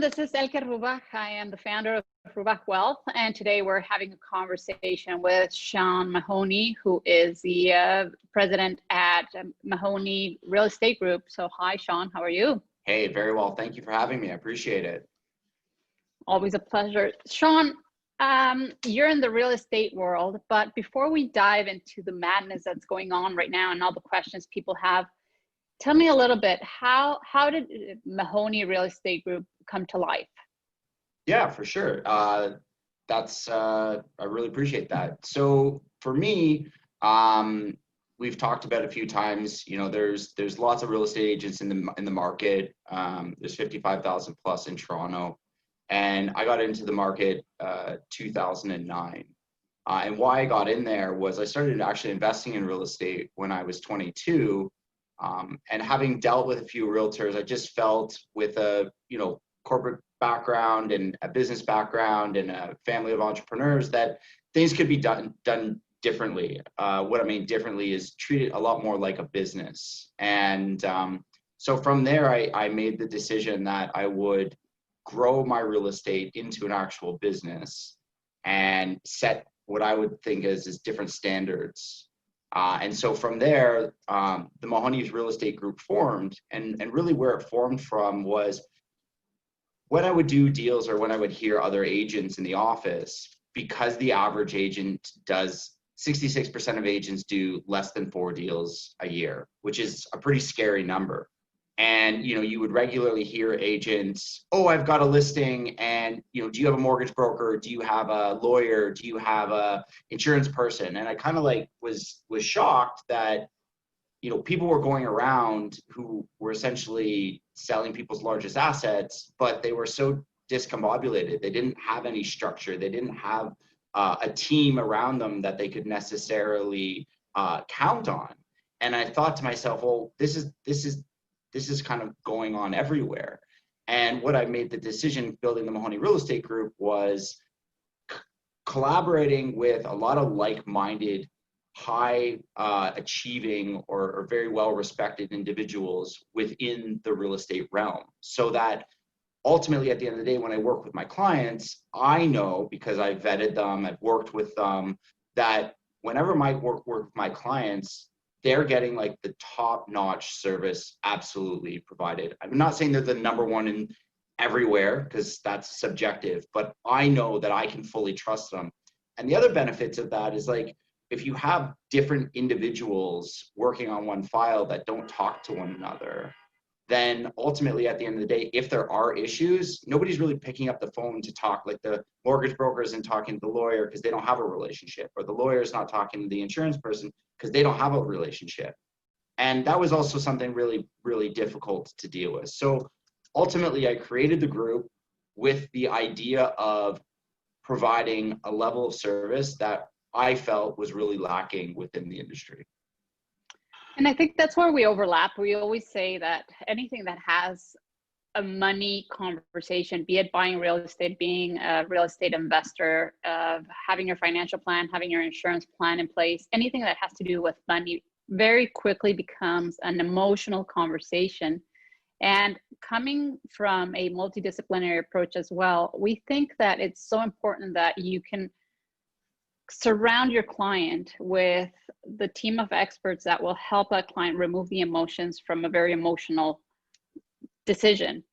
this is Elke Rubach. I am the founder of Rubach Wealth, and today we're having a conversation with Sean Mahoney, who is the president at Mahoney Real Estate Group. So hi, Sean, how are you? Hey, very well. Thank you for having me. I appreciate it. Always a pleasure. Sean, you're in the real estate world, but before we dive into the madness that's going on right now and all the questions people have, tell me a little bit, how did Mahoney Real Estate Group come to life? Yeah, for sure. I really appreciate that. So for me, we've talked about a few times, there's lots of real estate agents in the market. There's 55,000 plus in Toronto. And I got into the market 2009. And why I got in there was I started actually investing in real estate when I was 22. And having dealt with a few realtors, I just felt with a corporate background and a business background and a family of entrepreneurs that things could be done differently. What I mean differently is treated a lot more like a business. And so from there, I made the decision that I would grow my real estate into an actual business and set what I would think is different standards. And so from there, the Mahoney Real Estate Group formed, and really where it formed from was when I would do deals or when I would hear other agents in the office, because the average agent does, 66% of agents do less than 4 deals a year, which is a pretty scary number. And, you would regularly hear agents, oh, I've got a listing, and, do you have a mortgage broker? Do you have a lawyer? Do you have a insurance person? And I kind of was shocked that, people were going around who were essentially selling people's largest assets, but they were so discombobulated. They didn't have any structure. They didn't have a team around them that they could necessarily count on. And I thought to myself, well, this is kind of going on everywhere. And what I made the decision building the Mahoney Real Estate Group was collaborating with a lot of like-minded, high achieving or very well respected individuals within the real estate realm, so that ultimately at the end of the day, when I work with my clients, I know, because I've vetted them, I've worked with them, that whenever I work with my clients, they're getting like the top-notch service absolutely provided. I'm not saying they're the number one in everywhere, because that's subjective, but I know that I can fully trust them. And the other benefits of that is, like, if you have different individuals working on one file that don't talk to one another, then ultimately at the end of the day, if there are issues, nobody's really picking up the phone to talk. Like, the mortgage broker isn't talking to the lawyer because they don't have a relationship, or the lawyer is not talking to the insurance person because they don't have a relationship. And that was also something really, really difficult to deal with. So ultimately, I created the group with the idea of providing a level of service that I felt was really lacking within the industry. And I think that's where we overlap. We always say that anything that has a money conversation, be it buying real estate, being a real estate investor, having your financial plan, having your insurance plan in place, anything that has to do with money very quickly becomes an emotional conversation. And coming from a multidisciplinary approach as well, we think that it's so important that you can surround your client with the team of experts that will help that client remove the emotions from a very emotional decision.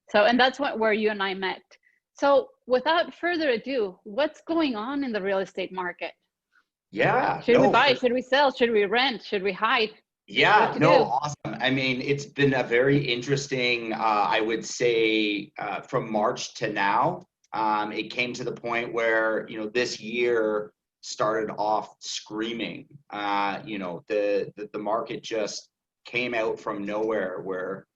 So, and that's where you and I met. So without further ado, what's going on in the real estate market? Yeah. Should we buy? Should we sell? Should we rent? Should we hide? Yeah, no, awesome. I mean, it's been a very interesting, I would say, from March to now. It came to the point where, this year started off screaming. The market just came out from nowhere, where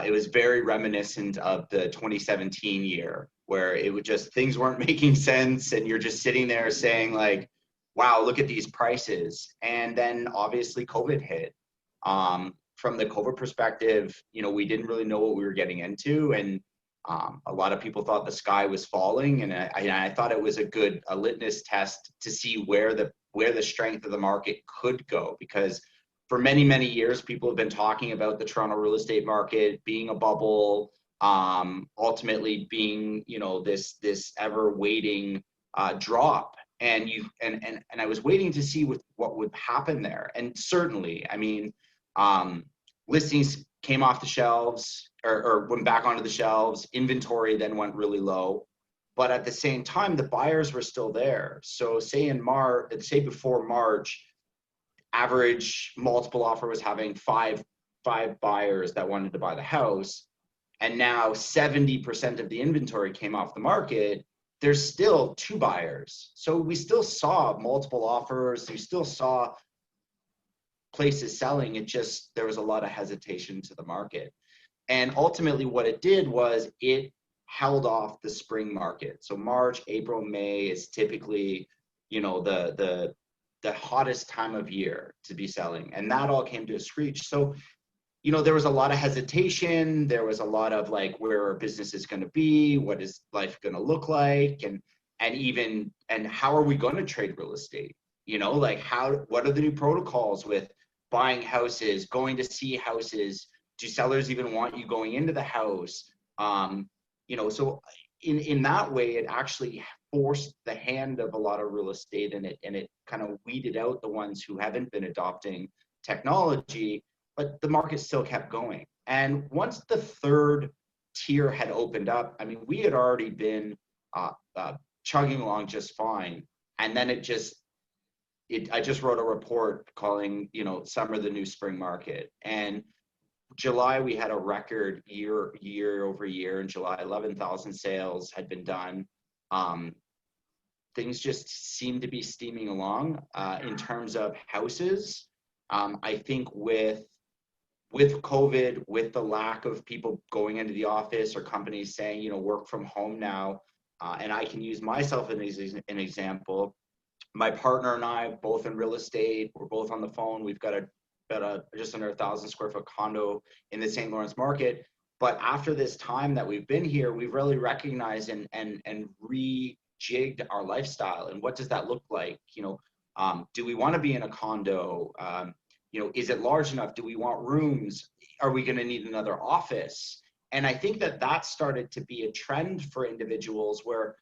it was very reminiscent of the 2017 year, where it would just, things weren't making sense, and you're just sitting there saying, like, wow, look at these prices. And then obviously COVID hit. From the COVID perspective, we didn't really know what we were getting into, and a lot of people thought the sky was falling, and I thought it was a litmus test to see where the strength of the market could go, because for many, many years, people have been talking about the Toronto real estate market being a bubble, ultimately being, this ever waiting drop. And I was waiting to see what would happen there. And certainly, I mean, listings came off the shelves or went back onto the shelves. Inventory then went really low. But at the same time, the buyers were still there. So say before March, average multiple offer was having five buyers that wanted to buy the house. And now 70% of the inventory came off the market. There's still 2 buyers. So we still saw multiple offers. We still saw places selling. There was a lot of hesitation to the market. And ultimately what it did was it held off the spring market. So March, April, May is typically, the hottest time of year to be selling. And that all came to a screech. So, there was a lot of hesitation. There was a lot of like, where our business is going to be, what is life going to look like, and how are we going to trade real estate? What are the new protocols with buying houses, going to see houses? Do sellers even want you going into the house? So in that way, it actually forced the hand of a lot of real estate, and it kind of weeded out the ones who haven't been adopting technology. But the market still kept going. And once the third tier had opened up, I mean, we had already been chugging along just fine. And then I just wrote a report calling, summer the new spring market. And July, we had a record year over year. In July, 11,000 sales had been done. Things just seemed to be steaming along. In terms of houses, I think with COVID, with the lack of people going into the office or companies saying, work from home now, and I can use myself as an example. My partner and I, both in real estate, we're both on the phone. We've got just under 1,000 square foot condo in the St. Lawrence market. But after this time that we've been here, we've really recognized and rejigged our lifestyle. And what does that look like? Do we want to be in a condo? Is it large enough? Do we want rooms? Are we going to need another office? And I think that started to be a trend for individuals where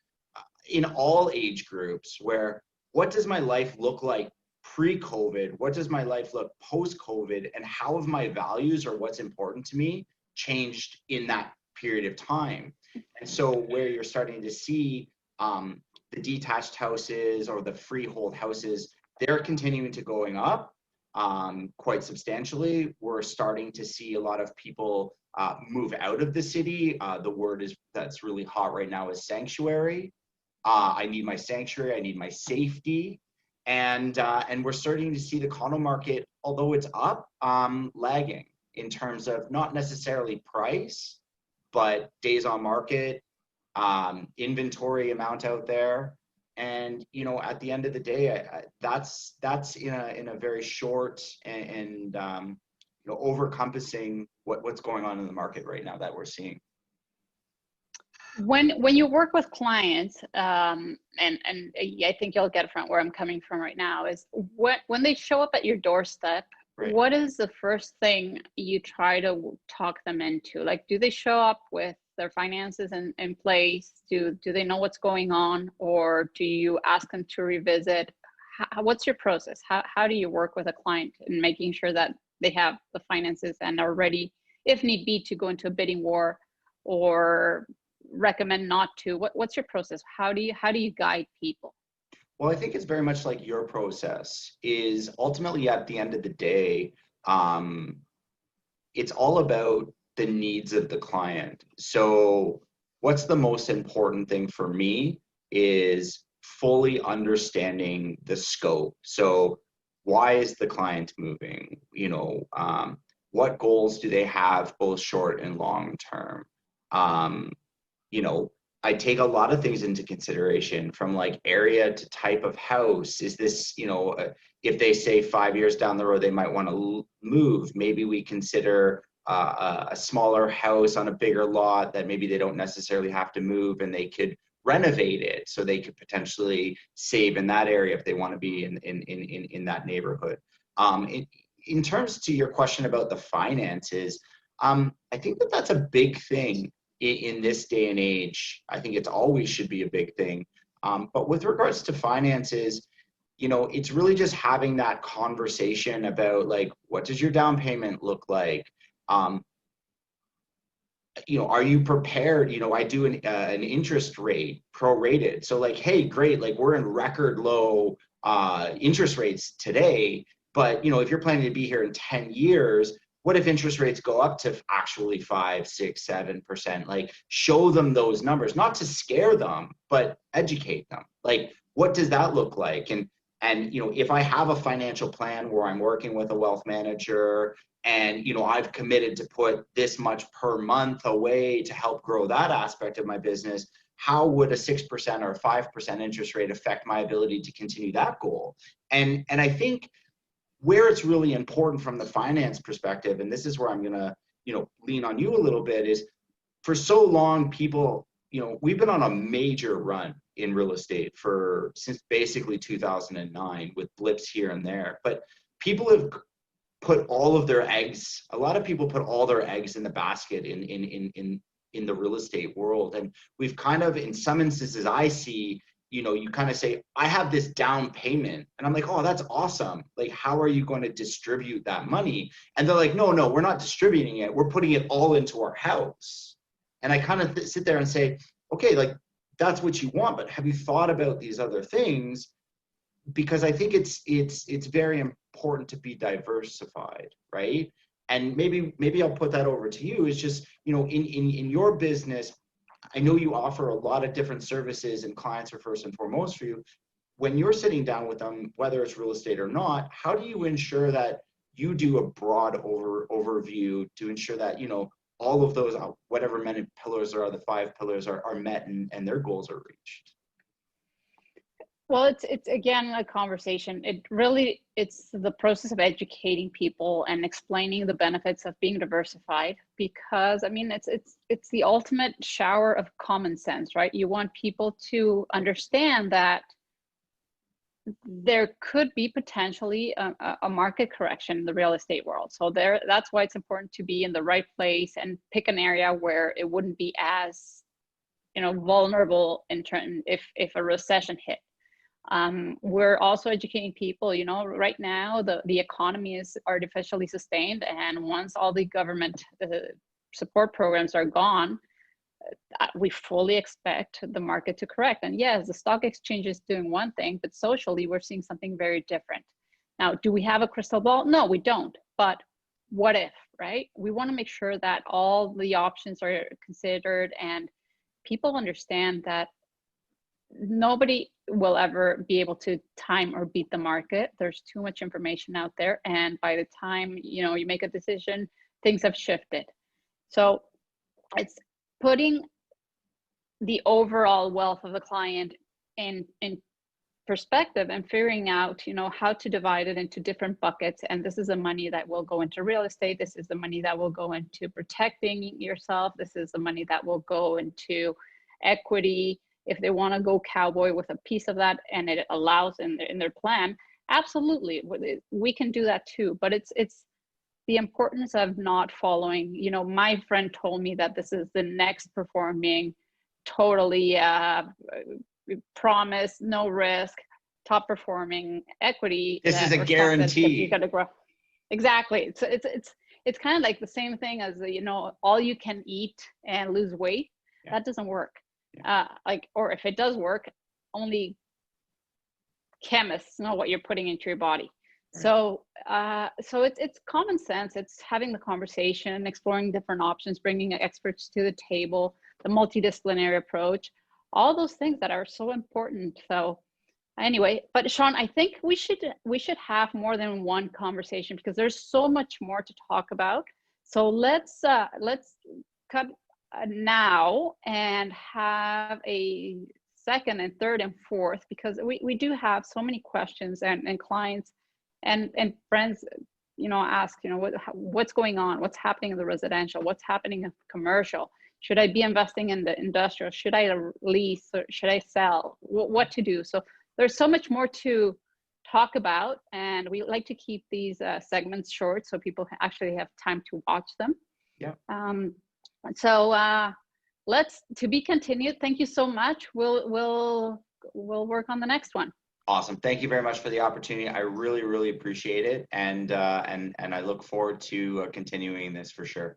in all age groups, where what does my life look like pre-COVID? What does my life look post-COVID? And how have my values or what's important to me changed in that period of time? And so where you're starting to see the detached houses or the freehold houses, they're continuing to going up quite substantially. We're starting to see a lot of people move out of the city. The word that's really hot right now is sanctuary. I need my sanctuary. I need my safety. And we're starting to see the condo market, although it's up, lagging in terms of not necessarily price, but days on market, inventory amount out there. And at the end of the day, that's in a very short and over-encompassing what's going on in the market right now that we're seeing. When you work with clients, and I think you'll get from where I'm coming from right now, is when they show up at your doorstep, right, what is the first thing you try to talk them into? Like, do they show up with their finances in place? Do they know what's going on, or do you ask them to revisit? What's your process? How do you work with a client in making sure that they have the finances and are ready, if need be, to go into a bidding war, or recommend not to? What's your process? How do you guide people? Well, I think it's very much like your process is ultimately at the end of the day, it's all about the needs of the client. So what's the most important thing for me is fully understanding the scope. So why is the client moving? What goals do they have, both short and long term? I take a lot of things into consideration, from like area to type of house. Is this, if they say 5 years down the road they might want to move, maybe we consider a smaller house on a bigger lot that maybe they don't necessarily have to move, and they could renovate it so they could potentially save in that area if they want to be in that neighborhood. In terms to your question about the finances, I think that's a big thing. in this day and age. I think it's always should be a big thing. But with regards to finances, you know, it's really just having that conversation about like, what does your down payment look like? You know, are you prepared? You know, I do an interest rate prorated. So like, hey, great, like we're in record low interest rates today, but you know, if you're planning to be here in 10 years, what if interest rates go up to actually 5, 6, 7%? Like, show them those numbers, not to scare them, but educate them. Like, what does that look like? And you know, if I have a financial plan where I'm working with a wealth manager and you know, I've committed to put this much per month away to help grow that aspect of my business, how would a 6% or 5% interest rate affect my ability to continue that goal? And I think where it's really important from the finance perspective, and this is where I'm gonna, you know, lean on you a little bit, is for so long people, you know, we've been on a major run in real estate since basically 2009 with blips here and there, but people have put all of their eggs, a lot of people put all their eggs in the basket in the real estate world. And we've kind of, in some instances I see, you know, you kind of say, I have this down payment. And I'm like, oh, that's awesome. Like, how are you going to distribute that money? And they're like, no, we're not distributing it. We're putting it all into our house. And I kind of sit there and say, okay, like that's what you want, but have you thought about these other things? Because I think it's very important to be diversified, right? And maybe I'll put that over to you. Is just, you know, in your business, I know you offer a lot of different services and clients are first and foremost for you. When you're sitting down with them, whether it's real estate or not, how do you ensure that you do a broad overview to ensure that, you know, all of those, whatever many pillars are, the 5 pillars are met and their goals are reached? Well, it's again a conversation. It's the process of educating people and explaining the benefits of being diversified, because I mean it's the ultimate shower of common sense, right? You want people to understand that there could be potentially a market correction in the real estate world. So that's why it's important to be in the right place and pick an area where it wouldn't be as, you know, vulnerable in turn if a recession hit. We're also educating people, you know, right now the economy is artificially sustained, and once all the government support programs are gone, we fully expect the market to correct. And yes, the stock exchange is doing one thing, but socially we're seeing something very different. Now, do we have a crystal ball? No, we don't. But what if, right? We want to make sure that all the options are considered and people understand that nobody will ever be able to time or beat the market. There's too much information out there, and by the time, you know, you make a decision, things have shifted. So it's putting the overall wealth of the client in perspective and figuring out, you know, how to divide it into different buckets. And this is the money that will go into real estate. This is the money that will go into protecting yourself. This is the money that will go into equity. If they want to go cowboy with a piece of that and it allows in their plan, absolutely, we can do that too. But it's the importance of not following, you know, my friend told me that this is the next performing, totally promise, no risk, top performing equity. This is a guarantee. You got to grow. Exactly. It's kind of like the same thing as, you know, all you can eat and lose weight. Yeah. That doesn't work. Or if it does work, only chemists know what you're putting into your body. Right. So it's common sense. It's having the conversation, exploring different options, bringing experts to the table, the multidisciplinary approach, all those things that are so important. So anyway, but Sean, I think we should have more than one conversation because there's so much more to talk about. So let's cut now and have a second and third and fourth, because we do have so many questions and clients and friends, you know, ask, you know, what's going on, what's happening in the residential, what's happening in commercial, should I be investing in the industrial, should I lease, or should I sell, what to do. So there's so much more to talk about, and we like to keep these segments short so people actually have time to watch them. Yeah. let's to be continued. Thank you so much. We'll work on the next one. Awesome. Thank you very much for the opportunity. I really, really appreciate it. And I look forward to continuing this for sure.